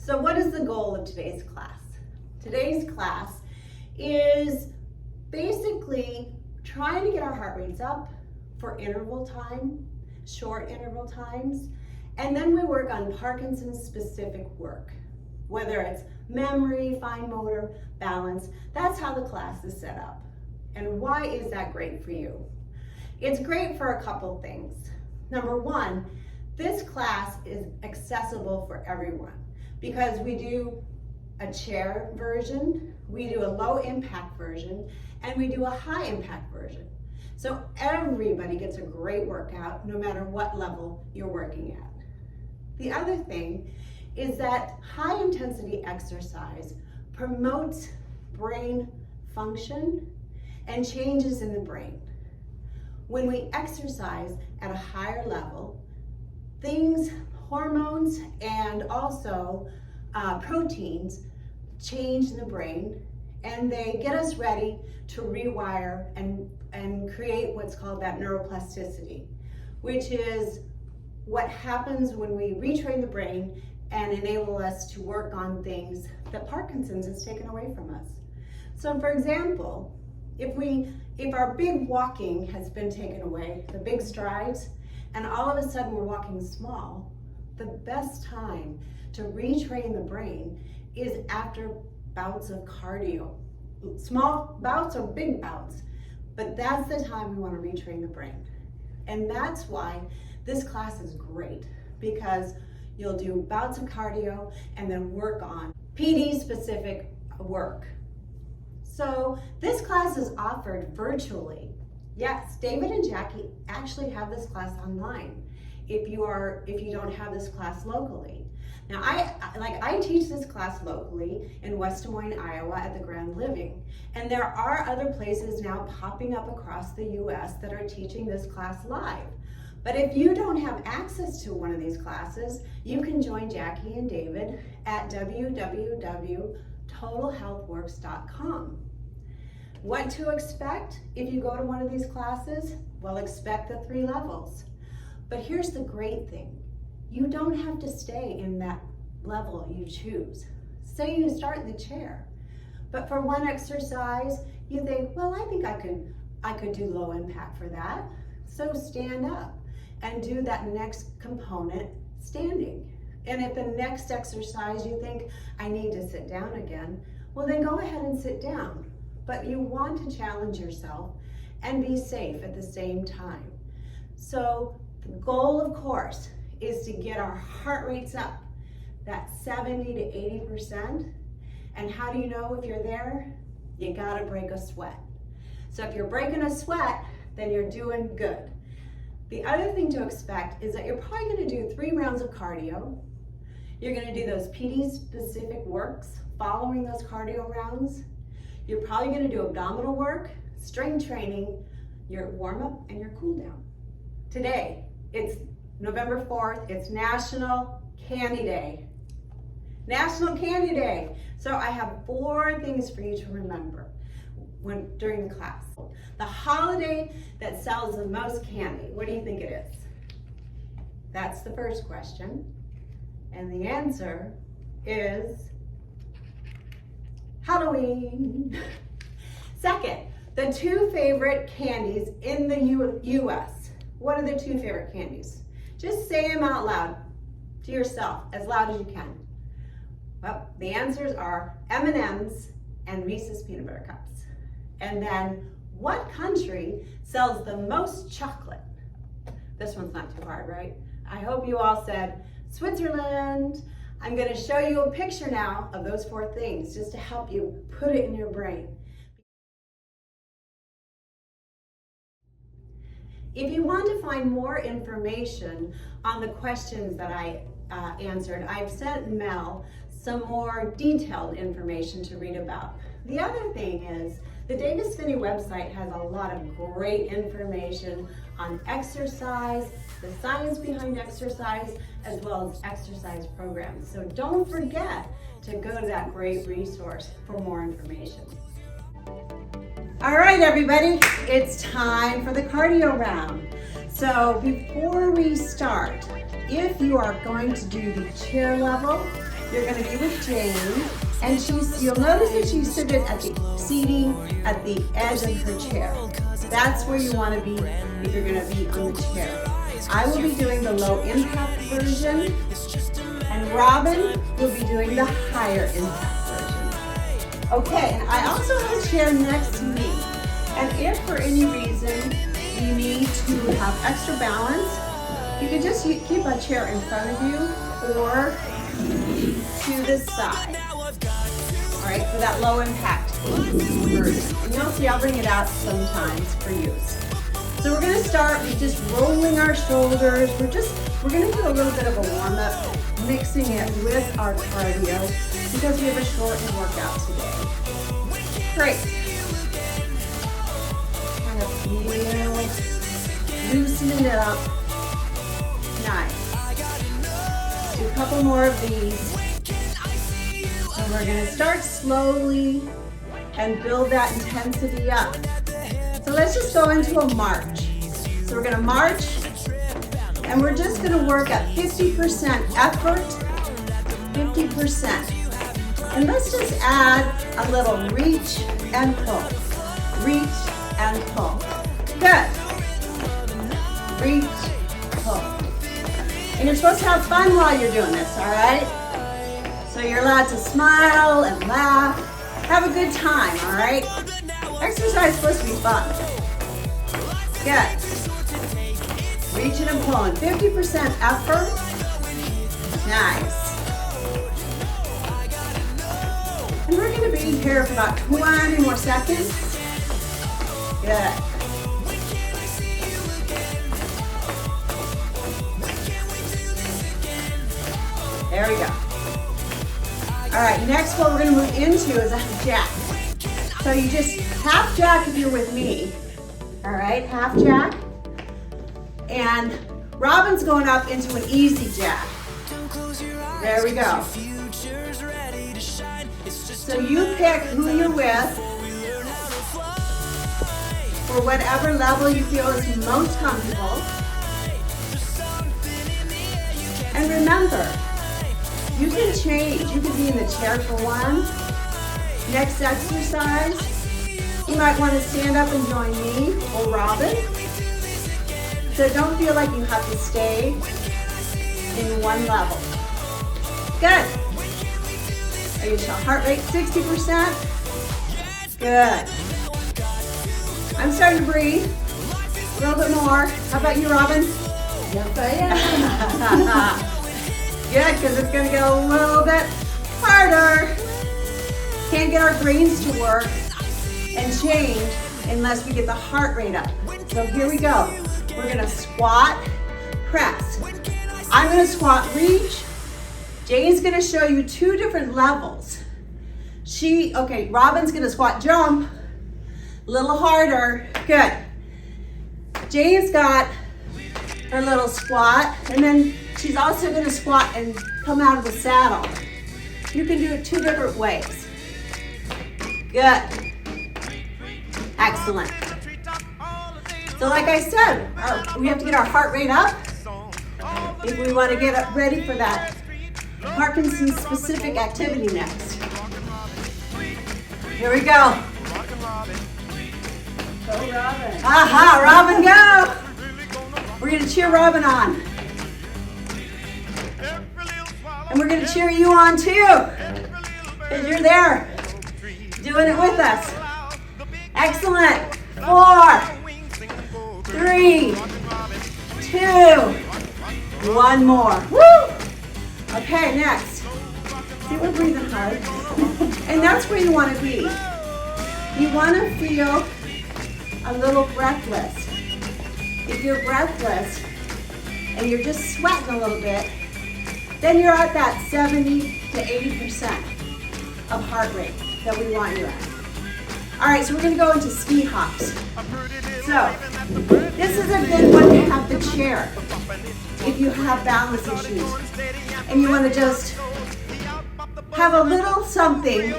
So what is the goal of today's class? Today's class is basically trying to get our heart rates up for interval time, short interval times, and then we work on Parkinson's specific work, whether it's memory, fine motor, balance. That's how the class is set up. And why is that great for you? It's great for a couple things. Number one, this class is accessible for everyone because we do a chair version, we do a low impact version, and we do a high impact version. So everybody gets a great workout no matter what level you're working at. The other thing is that high intensity exercise promotes brain function and changes in the brain. When we exercise at a higher level, things, hormones, and also proteins change in the brain, and they get us ready to rewire and create what's called that neuroplasticity, which is what happens when we retrain the brain and enable us to work on things that Parkinson's has taken away from us. So for example, if our big walking has been taken away, the big strides, and all of a sudden we're walking small, the best time to retrain the brain is after bouts of cardio. Small bouts or big bouts, but that's the time we want to retrain the brain. And that's why this class is great, because you'll do bouts of cardio and then work on PD specific work. So this class is offered virtually. Yes, David and Jackie actually have this class online if you don't have this class locally. Now I teach this class locally in West Des Moines, Iowa at the Grand Living. And there are other places now popping up across the US that are teaching this class live. But if you don't have access to one of these classes, you can join Jackie and David at www.totalhealthworks.com. What to expect if you go to one of these classes? Well, expect the 3 levels. But here's the great thing. You don't have to stay in that level you choose. Say you start in the chair, but for one exercise, you think, well, I think I could do low impact for that. So stand up and do that next component standing. And if the next exercise you think, I need to sit down again, well then go ahead and sit down. But you want to challenge yourself and be safe at the same time. So the goal, of course, is to get our heart rates up, that 70 to 80%. And how do you know if you're there? You gotta break a sweat. So if you're breaking a sweat, then you're doing good. The other thing to expect is that you're probably gonna do 3 rounds of cardio. You're gonna do those PD specific works following those cardio rounds. You're probably gonna do abdominal work, strength training, your warm up and your cool down. Today, it's November 4th, it's National Candy Day. National Candy Day. So I have 4 things for you to remember during the class. The holiday that sells the most candy, what do you think it is? That's the first question. And the answer is Halloween. Second, the 2 favorite candies in the US. What are the 2 favorite candies? Just say them out loud to yourself, as loud as you can. Well, the answers are M&M's and Reese's Peanut Butter Cups. And then, what country sells the most chocolate? This one's not too hard, right? I hope you all said Switzerland. I'm going to show you a picture now of those 4 things just to help you put it in your brain. If you want to find more information on the questions that I answered, I've sent Mel some more detailed information to read about. The other thing is, the Davis Phinney website has a lot of great information on exercise, the science behind exercise, as well as exercise programs. So don't forget to go to that great resource for more information. All right, everybody, it's time for the cardio round. So before we start, if you are going to do the chair level, You're going to be with Jane, and you'll notice that she's seated at the edge of her chair. That's where you want to be if you're going to be on the chair. I will be doing the low impact version, and Robin will be doing the higher impact version. Okay, and I also have a chair next to me. And if for any reason you need to have extra balance, you can just keep a chair in front of you or to the side. All right, for that low impact version. And you'll see I'll bring it out sometimes for use. So we're gonna start with just rolling our shoulders. We're gonna do a little bit of a warm up, mixing it with our cardio because we have a shortened workout today. Great. Kind of feel, loosening it up. Nice. Do a couple more of these. And we're gonna start slowly and build that intensity up. So let's just go into a march. So we're gonna march, and we're just gonna work at 50% effort, 50%. And let's just add a little reach and pull. Reach and pull. Good. Reach, pull. And you're supposed to have fun while you're doing this, all right? So you're allowed to smile and laugh. Have a good time, all right? Exercise is supposed to be fun. Good. Reaching and pulling. 50% effort. Nice. And we're going to be here for about 20 more seconds. Good. There we go. All right, next what we're going to move into is a jack. So you just half jack if you're with me. All right, half jack. And Robin's going up into an easy jack. There we go. So you pick who you're with for whatever level you feel is most comfortable. And remember, you can change. You can be in the chair for one. Next exercise, you might want to stand up and join me or Robin. So don't feel like you have to stay in one level. Good. Are you heart rate 60%? Good. I'm starting to breathe. A little bit more. How about you, Robin? Yes, I am. Good, because it's going to get a little bit harder. Can't get our brains to work and change unless we get the heart rate up. So here we go. We're going to squat, press. I'm going to squat, reach. Jane's going to show you two different levels. Robin's going to squat, jump. A little harder. Good. Jane's got her little squat, and then she's also going to squat and come out of the saddle. You can do it two different ways. Good. Excellent. So like I said, we have to get our heart rate up if we want to get ready for that Parkinson's specific activity next. Here we go. Go, Robin. Aha, Robin, go. We're going to cheer Robin on. And we're going to cheer you on too, because you're there doing it with us. Excellent. 4, 3, 2, 1 more. Woo! Okay, next. See, we're breathing hard. And that's where you want to be. You want to feel a little breathless. If you're breathless and you're just sweating a little bit, then you're at that 70 to 80% of heart rate that we want you at. All right, so we're gonna go into ski hops. So, this is a good one to have the chair if you have balance issues and you wanna just have a little something.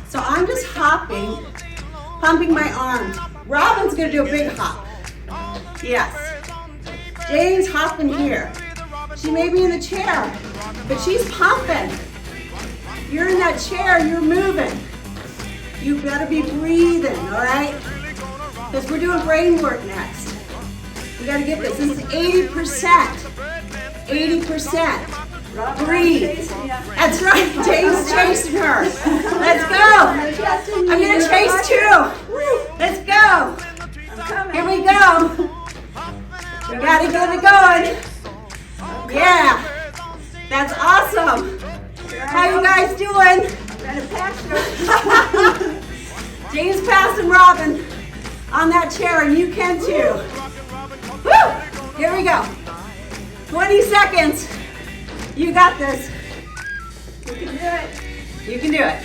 So I'm just hopping, pumping my arms. Robin's gonna do a big hop. Yes. Jane's hopping here. She may be in the chair, but she's pumping. you're in that chair, you're moving. You better be breathing, all right? Because we're doing brain work next. We gotta get this. This is 80%. 80%. Breathe. That's right. Jane's chasing her. Let's go. I'm gonna chase too. Let's go. Here we go. We gotta get it going. Yeah. That's awesome. How you guys doing? Jane's passing Robin on that chair, and you can too. Woo! Here we go. 20 seconds. You got this. You can do it. You can do it.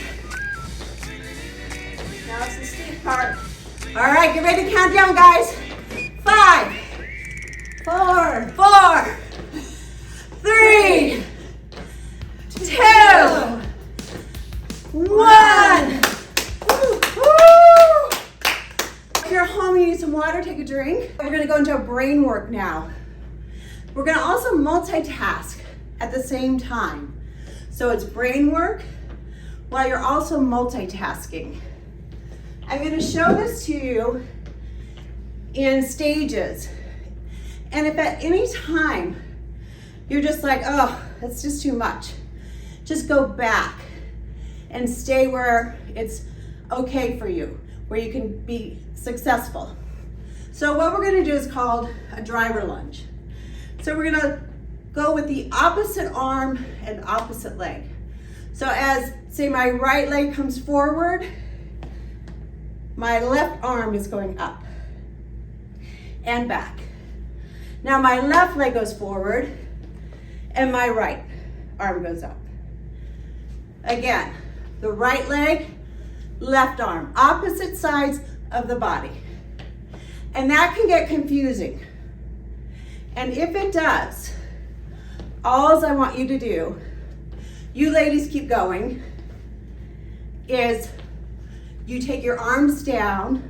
Now it's the steep part. All right, get ready to count down, guys. 5, 4, 3, 2, 1. If you're home and you need some water, take a drink. We're gonna go into a brain work now. We're gonna also multitask at the same time. So it's brain work while you're also multitasking. I'm gonna show this to you in stages. And if at any time you're just like, oh, that's just too much, just go back and stay where it's okay for you, where you can be successful. So what we're gonna do is called a driver lunge. So we're gonna go with the opposite arm and opposite leg. So as, say, my right leg comes forward, my left arm is going up and back. Now my left leg goes forward and my right arm goes up. Again, the right leg, left arm, opposite sides of the body. And that can get confusing. And if it does, all I want you to do, you ladies keep going, is you take your arms down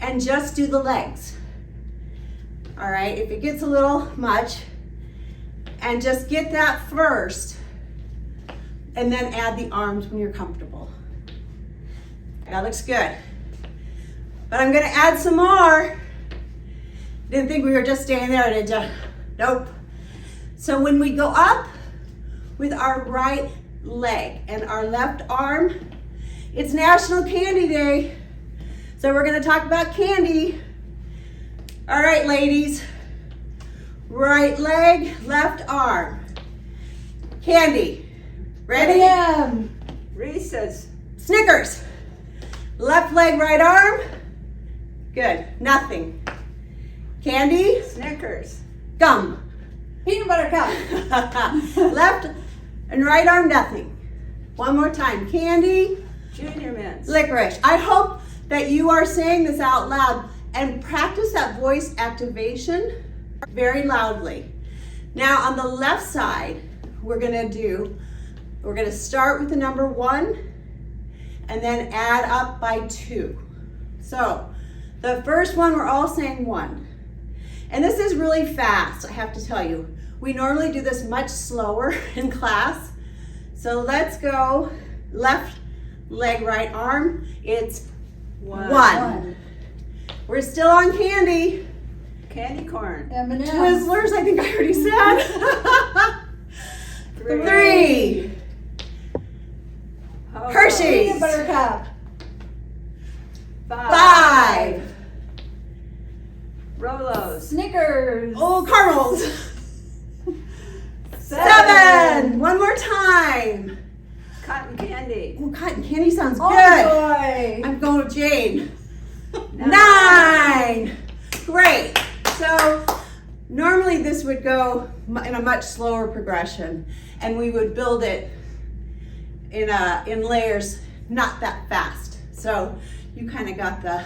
and just do the legs. All right, if it gets a little much, and just get that first, and then add the arms when you're comfortable. That looks good. But I'm gonna add some more. Didn't think we were just staying there, did ya? Nope. So when we go up with our right leg and our left arm, it's National Candy Day. So we're gonna talk about candy. All right, ladies. Right leg, left arm. Candy. Ready? Reese's. Snickers. Left leg, right arm. Good. Nothing. Candy. Snickers. Gum. Peanut butter cup. Left and right arm, nothing. One more time. Candy. Junior mints. Licorice. I hope that you are saying this out loud and practice that voice activation very loudly. Now on the left side, we're gonna start with the number 1 and then add up by 2. So the first one, we're all saying 1. And this is really fast, I have to tell you. We normally do this much slower in class. So let's go left leg, right arm. It's 1. We're still on candy. Candy corn. M&M's. Twizzlers, I think I already said. 3. Hershey's. Peanut butter cup. 5. Rolos. Snickers. Oh, caramels. 7. One more time. Cotton candy. Oh, cotton candy sounds Oh good. boy. I'm going with Jane. 9. Great. So normally this would go in a much slower progression, and we would build it in layers, not that fast. So you kind of got the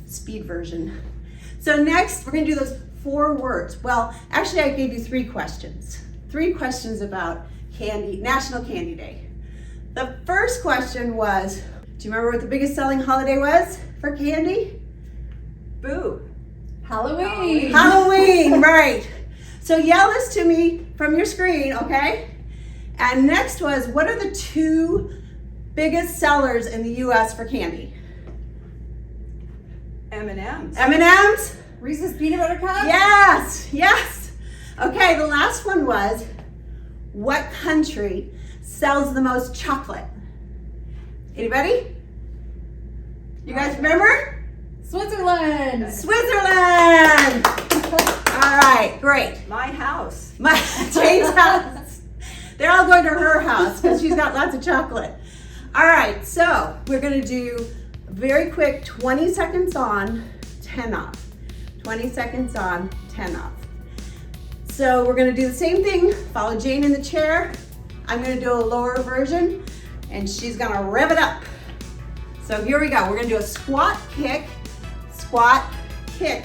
speed version. So next we're gonna do those 4 words. Well, actually I gave you 3 questions. 3 questions about candy, National Candy Day. The first question was, do you remember what the biggest selling holiday was for candy? Boo. Halloween. Halloween, right. So yell this to me from your screen, okay? And next was, what are the 2 biggest sellers in the US for candy? M&M's. M&M's? Reese's Peanut Butter Cup? Yes, yes. Okay, the last one was, what country sells the most chocolate? Anybody? You guys remember? Switzerland. Switzerland! All right, great. My house. My Jane's house. They're all going to her house because she's got lots of chocolate. All right, so we're gonna do a very quick 20 seconds on, 10 off. 20 seconds on, 10 off. So we're gonna do the same thing. Follow Jane in the chair. I'm gonna do a lower version and she's gonna rev it up. So here we go. We're gonna do a squat, kick.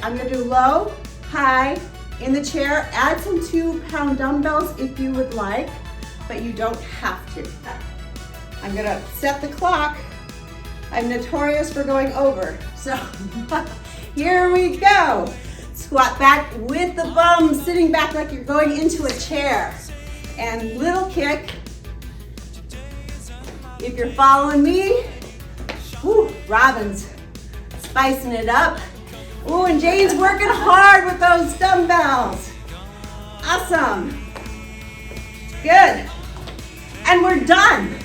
I'm gonna do low, high, in the chair. Add some 2-pound dumbbells if you would like, but you don't have to. I'm gonna set the clock. I'm notorious for going over. So here we go. Squat back with the bum sitting back like you're going into a chair. And little kick. If you're following me, whew, Robin's spicing it up. Ooh, and Jane's working hard with those dumbbells. Awesome. Good. And we're done.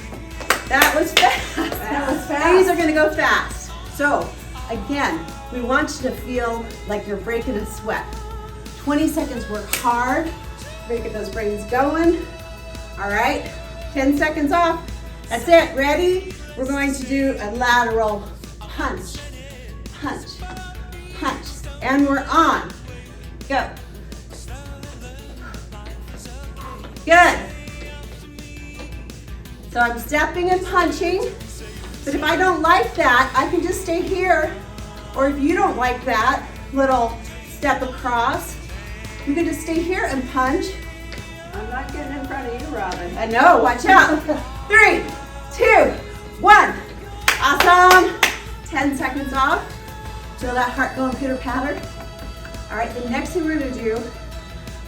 That was fast. That was fast. These are gonna go fast. So, again, we want you to feel like you're breaking a sweat. 20 seconds, work hard. Making those brains going. All right, 10 seconds off. That's it, ready? We're going to do a lateral punch, punch, punch. And we're on. Go. Good. So I'm stepping and punching, but if I don't like that, I can just stay here. Or if you don't like that little step across, you can just stay here and punch. I'm not getting in front of you, Robin. I know, watch out. 3, 2, 1. Awesome. 10 seconds off. Feel that heart going pitter patter. All right, the next thing we're gonna do,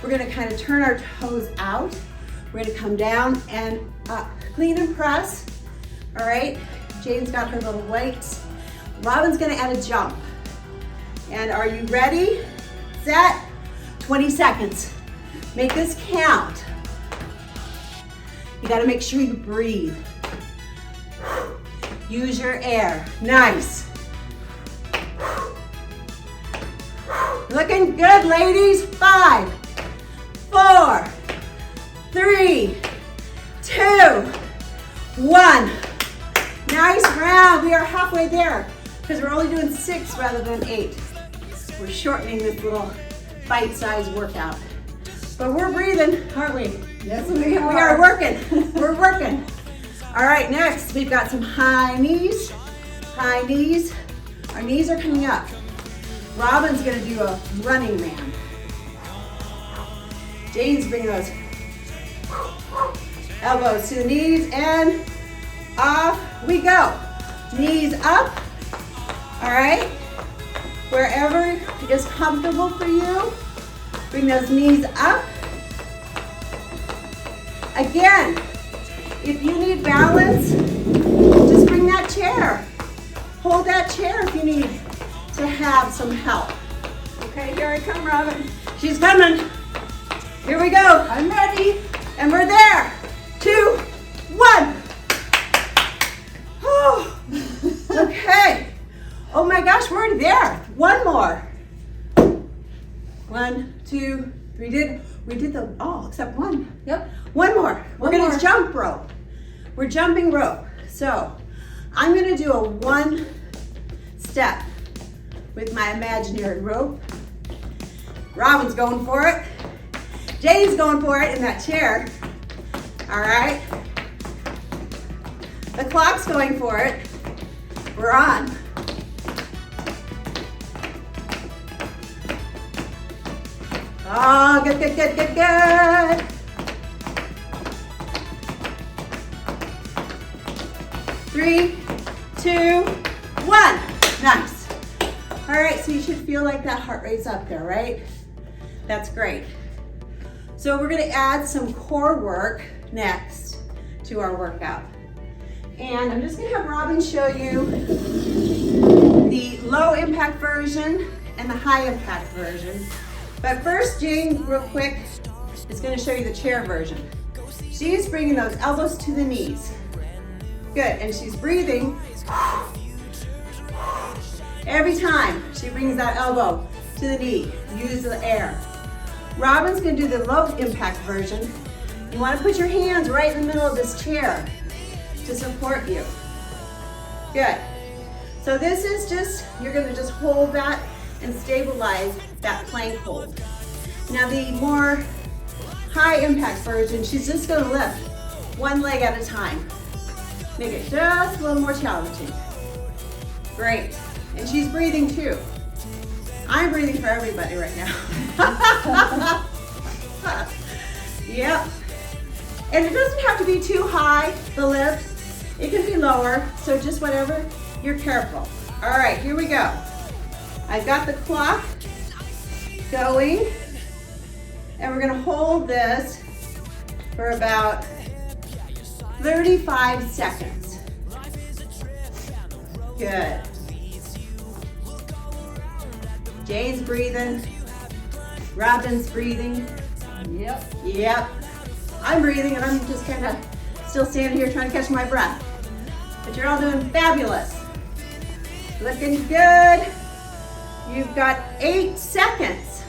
we're gonna kind of turn our toes out. We're gonna come down and up. Clean and press. All right, Jane's got her little weights. Robin's gonna add a jump. And are you ready? Set. 20 seconds. Make this count. You gotta make sure you breathe. Use your air. Nice. Looking good, ladies. 5, 4, 3, 2, 1. Nice round. We are halfway there because we're only doing 6 rather than 8. We're shortening this little bite-sized workout. But we're breathing, aren't we? Yes, we are. We are working. We're working. All right, next we've got some high knees. High knees. Our knees are coming up. Robin's gonna do a running man. Jane's bringing those elbows to the knees and off we go. Knees up. All right. Wherever is comfortable for you, bring those knees up. Again, if you need balance, just bring that chair. Hold that chair if you need to have some help. Okay, here I come, Robin. She's coming. Here we go. I'm ready. And we're there. 2, 1. Oh, okay. Oh my gosh, we're already there. One more. 1, 2, 3. We did the except one. Yep. One more. We're One gonna more. jump rope. We're jumping rope. So I'm gonna do a 1 step with my imaginary rope. Robin's going for it. Jane's going for it in that chair. All right. The clock's going for it. We're on. Oh, good, good, good, good, good. Three, 2, 1. Nice. All right, so you should feel like that heart rate's up there, right? That's great. So we're gonna add some core work next. to our workout. And I'm just gonna have Robin show you the low impact version and the high impact version. But first, Jane, real quick, is gonna show you the chair version. She's bringing those elbows to the knees. Good, and she's breathing every time she brings that elbow to the knee. Use the air. Robin's gonna do the low impact version. You wanna put your hands right in the middle of this chair to support you. Good. So this is just, you're gonna just hold that and stabilize that plank hold. Now the more high impact version, she's just gonna lift one leg at a time. Make it just a little more challenging. Great. And she's breathing too. I'm breathing for everybody right now. Yep. And it doesn't have to be too high, the lift. It can be lower, so just whatever, you're careful. All right, here we go. I've got the clock going, and we're gonna hold this for about 35 seconds. Good. Jane's breathing. Robin's breathing. Yep. Yep. I'm breathing and I'm just kind of still standing here trying to catch my breath. But you're all doing fabulous. Looking good. You've got 8 seconds.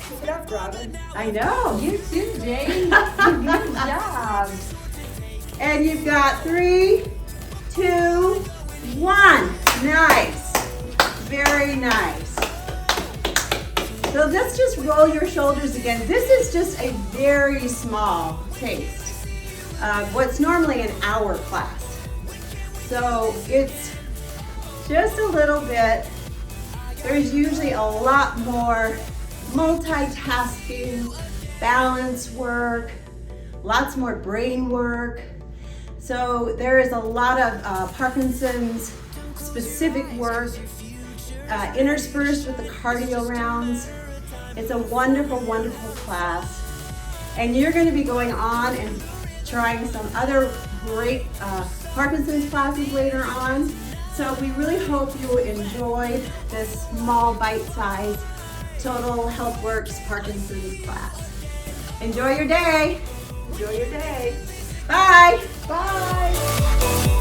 Keep it up, Robin. I know. You too, Jane. Good job. And you've got 3, 2, 1. Nice. Very nice. So let's just roll your shoulders again. This is just a very small taste of what's normally an hour class. So it's just a little bit. There's usually a lot more multitasking, balance work, lots more brain work. So there is a lot of Parkinson's specific work interspersed with the cardio rounds. It's a wonderful, wonderful class. And you're going to be going on and trying some other great Parkinson's classes later on. So we really hope you enjoyed this small bite-sized Total Healthworks Parkinson's class. Enjoy your day. Enjoy your day. Bye. Bye.